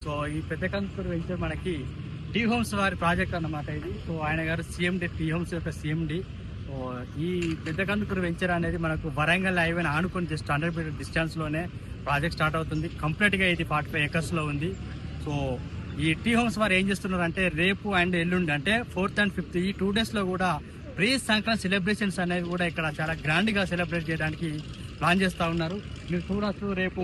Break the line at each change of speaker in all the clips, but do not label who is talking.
So ఈ పెద్ద Kandukur venture మనకి టీ హోమ్స్ వారి ప్రాజెక్ట్ అన్నమాట ఇది. సో ఆయన గారు సిఎండి, టీ హోమ్స్ యొక్క సిఎండి. సో ఈ పెద్ద కందుకూరు వెంచర్ అనేది మనకు వరంగల్ హైవేని ఆనుకొని జస్ట్ 100 మీటర్ డిస్టెన్స్ లోనే ప్రాజెక్ట్ స్టార్ట్ అవుతుంది. కంప్లీట్ గా ఇది 45 acres లో ఉంది. సో ఈ టీ హోమ్స్ వారు ఏం చేస్తున్నారు అంటే రేపు అండ్ ఎల్లుండి అంటే 4th and 5th ఈ 2 days లో కూడా ప్రీ సంక్రాంతి సెలబ్రేషన్స్ అనేవి కూడా ఇక్కడ చాలా గ్రాండ్ గా సెలబ్రేట్ చేయడానికి ప్లాన్ చేస్తా ఉన్నారు. మీరు చూడొచ్చు రేపు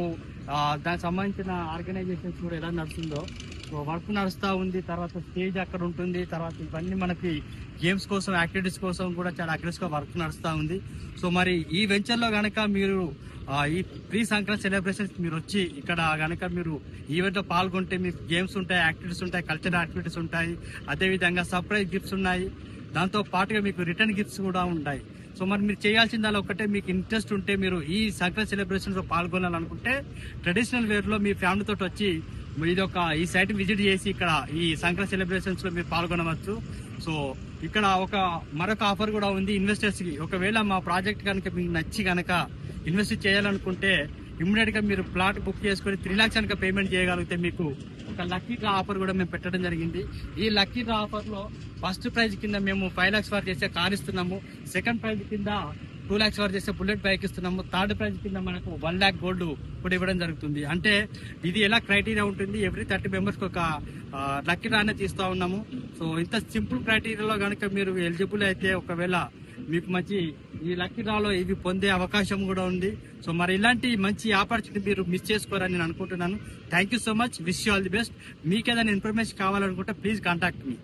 దానికి సంబంధించిన ఆర్గనైజేషన్స్ కూడా ఎలా నడుస్తుందో. సో వర్క్ నడుస్తూ ఉంది. తర్వాత స్టేజ్ అక్కడ ఉంటుంది. తర్వాత ఇవన్నీ మనకి గేమ్స్ కోసం, యాక్టివిటీస్ కోసం కూడా చాలా అగ్రెసివ్ గా వర్క్ నడుస్తూ ఉంది. సో మరి ఈ వెంచర్ లో గనక మీరు ఈ ప్రీ సంక్రాంతి సెలబ్రేషన్స్ మీరు వచ్చి ఇక్కడ గనక మీరు ఈవెంట్ లో పాల్గొంటే మీకు గేమ్స్ ఉంటాయి, యాక్టివిటీస్ ఉంటాయి, కల్చరల్ యాక్టివిటీస్ ఉంటాయి, అదేవిధంగా సర్ప్రైజ్ గిఫ్ట్స్ ఉన్నాయి. దాంతో పాటుగా మీకు రిటర్న్ గిఫ్ట్స్ కూడా ఉంటాయి. సో మరి మీరు చేయాల్సింది ఒకటే, మీకు ఇంట్రెస్ట్ ఉంటే మీరు ఈ సంక్రాంతి సెలబ్రేషన్స్ లో పాల్గొనాలనుకుంటే ట్రెడిషనల్ వేర్ లో మీ ఫ్యామిలీ తోటి వచ్చి ఈ సైట్ విజిట్ చేసి ఇక్కడ ఈ సంక్రాంతి సెలబ్రేషన్స్ లో మీరు పాల్గొనవచ్చు. సో ఇక్కడ మరొక ఆఫర్ కూడా ఉంది ఇన్వెస్టర్స్ కి. ఒకవేళ మా ప్రాజెక్ట్ కనుక మీకు నచ్చి కనుక ఇన్వెస్ట్ చేయాలనుకుంటే ఇమ్మీడియట్ గా మీరు ప్లాట్ బుక్ చేసుకుని 3 lakhs కనుక పేమెంట్ చేయగలిగితే మీకు ఒక లక్కీ డ్రా ఆఫర్ కూడా మేము పెట్టడం జరిగింది. ఈ లక్కీ డ్రా ఆఫర్ లో ఫస్ట్ ప్రైజ్ కింద మేము 5 lakhs వరకు చేసే కార్ ఇస్తున్నాము. సెకండ్ ప్రైజ్ కింద 2 lakhs వరకు చేసే బుల్లెట్ బైక్ ఇస్తున్నాము. థర్డ్ ప్రైజ్ కింద మనకు 1 lakh గోల్డ్ కూడా ఇవ్వడం జరుగుతుంది. అంటే ఇది ఎలా క్రైటీరియా ఉంటుంది, ఎవ్రీ 30 members కి ఒక లక్కీ డ్రా అనేది తీస్తా ఉన్నాము. సో ఇంత సింపుల్ క్రైటీరియాలో కనుక మీరు ఎలిజిబుల్ అయితే ఒకవేళ మీకు మంచి ఈ లక్కీ డ్రాలో ఇవి పొందే అవకాశం కూడా ఉంది. సో మరి ఇలాంటి మంచి ఆపర్చునిటీ మీరు మిస్ చేసుకోరని నేను అనుకుంటున్నాను. Thank you so much. Wish you all the best. మీకు ఏదైనా ఇన్ఫర్మేషన్ కావాలనుకుంటే ప్లీజ్ కాంటాక్ట్ మీ.